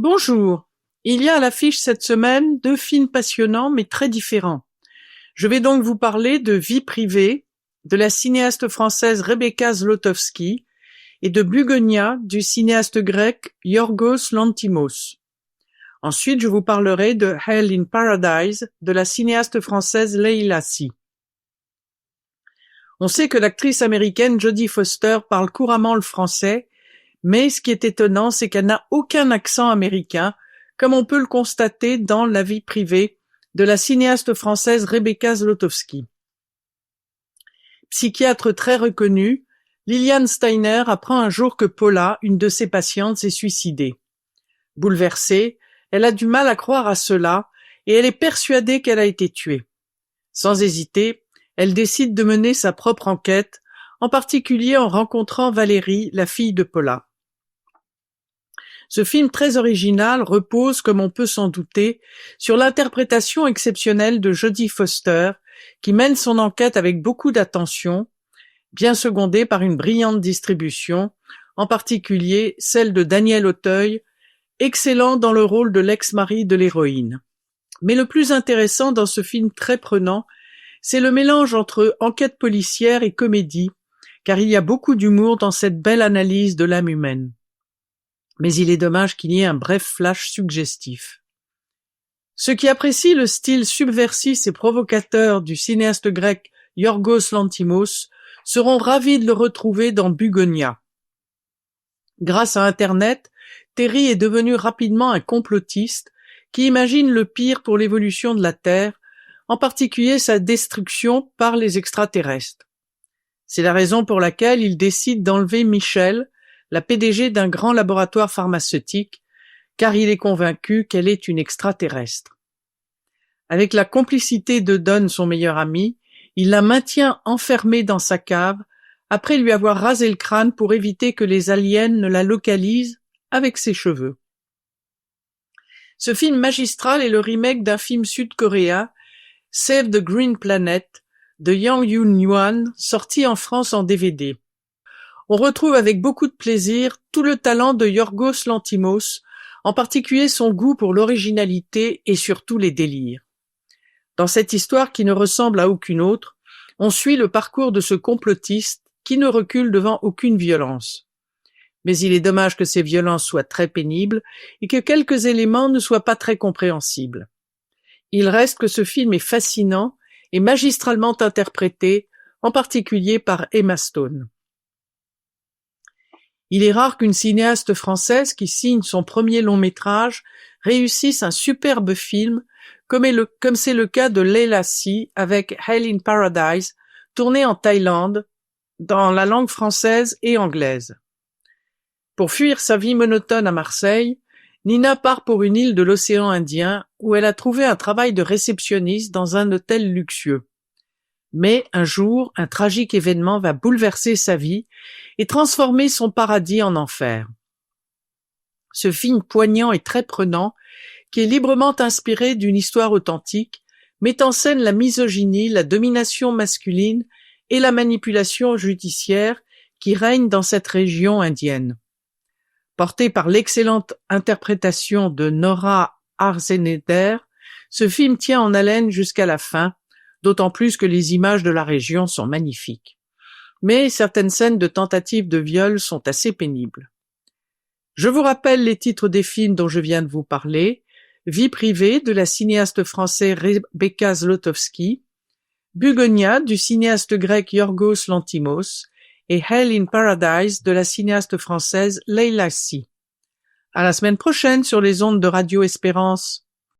Bonjour. Il y a à l'affiche cette semaine 2 films passionnants mais très différents. Je vais donc vous parler de Vie privée, de la cinéaste française Rebecca Zlotowski, et de Bugonia, du cinéaste grec Yorgos Lanthimos. Ensuite, je vous parlerai de Hell in Paradise, de la cinéaste française Leila Si. On sait que l'actrice américaine Jodie Foster parle couramment le français, mais ce qui est étonnant, c'est qu'elle n'a aucun accent américain, comme on peut le constater dans La vie privée de la cinéaste française Rebecca Zlotowski. Psychiatre très reconnue, Liliane Steiner apprend un jour que Paula, une de ses patientes, s'est suicidée. Bouleversée, elle a du mal à croire à cela et elle est persuadée qu'elle a été tuée. Sans hésiter, elle décide de mener sa propre enquête, en particulier en rencontrant Valérie, la fille de Paula. Ce film très original repose, comme on peut s'en douter, sur l'interprétation exceptionnelle de Jodie Foster, qui mène son enquête avec beaucoup d'attention, bien secondée par une brillante distribution, en particulier celle de Daniel Auteuil, excellent dans le rôle de l'ex-mari de l'héroïne. Mais le plus intéressant dans ce film très prenant, c'est le mélange entre enquête policière et comédie, car il y a beaucoup d'humour dans cette belle analyse de l'âme humaine. Mais il est dommage qu'il y ait un bref flash suggestif. Ceux qui apprécient le style subversif et provocateur du cinéaste grec Yorgos Lanthimos seront ravis de le retrouver dans Bugonia. Grâce à Internet, Terry est devenu rapidement un complotiste qui imagine le pire pour l'évolution de la Terre, en particulier sa destruction par les extraterrestres. C'est la raison pour laquelle il décide d'enlever Michelle, la PDG d'un grand laboratoire pharmaceutique, car il est convaincu qu'elle est une extraterrestre. Avec la complicité de Don, son meilleur ami, il la maintient enfermée dans sa cave, après lui avoir rasé le crâne pour éviter que les aliens ne la localisent avec ses cheveux. Ce film magistral est le remake d'un film sud-coréen, Save the Green Planet, de Yang Yoon-hwan, sorti en France en DVD. On retrouve avec beaucoup de plaisir tout le talent de Yorgos Lanthimos, en particulier son goût pour l'originalité et surtout les délires. Dans cette histoire qui ne ressemble à aucune autre, on suit le parcours de ce complotiste qui ne recule devant aucune violence. Mais il est dommage que ces violences soient très pénibles et que quelques éléments ne soient pas très compréhensibles. Il reste que ce film est fascinant et magistralement interprété, en particulier par Emma Stone. Il est rare qu'une cinéaste française qui signe son premier long-métrage réussisse un superbe film, comme c'est le cas de Leila Si avec Hell in Paradise, tourné en Thaïlande, dans la langue française et anglaise. Pour fuir sa vie monotone à Marseille, Nina part pour une île de l'océan Indien où elle a trouvé un travail de réceptionniste dans un hôtel luxueux. Mais un jour, un tragique événement va bouleverser sa vie et transformer son paradis en enfer. Ce film poignant et très prenant, qui est librement inspiré d'une histoire authentique, met en scène la misogynie, la domination masculine et la manipulation judiciaire qui règnent dans cette région indienne. Porté par l'excellente interprétation de Nora Arzeneder, ce film tient en haleine jusqu'à la fin, d'autant plus que les images de la région sont magnifiques. Mais certaines scènes de tentatives de viol sont assez pénibles. Je vous rappelle les titres des films dont je viens de vous parler: Vie privée de la cinéaste française Rebecca Zlotowski, Bugonia du cinéaste grec Yorgos Lanthimos et Hell in Paradise de la cinéaste française Leila Si. À la semaine prochaine sur les ondes de Radio Espérance.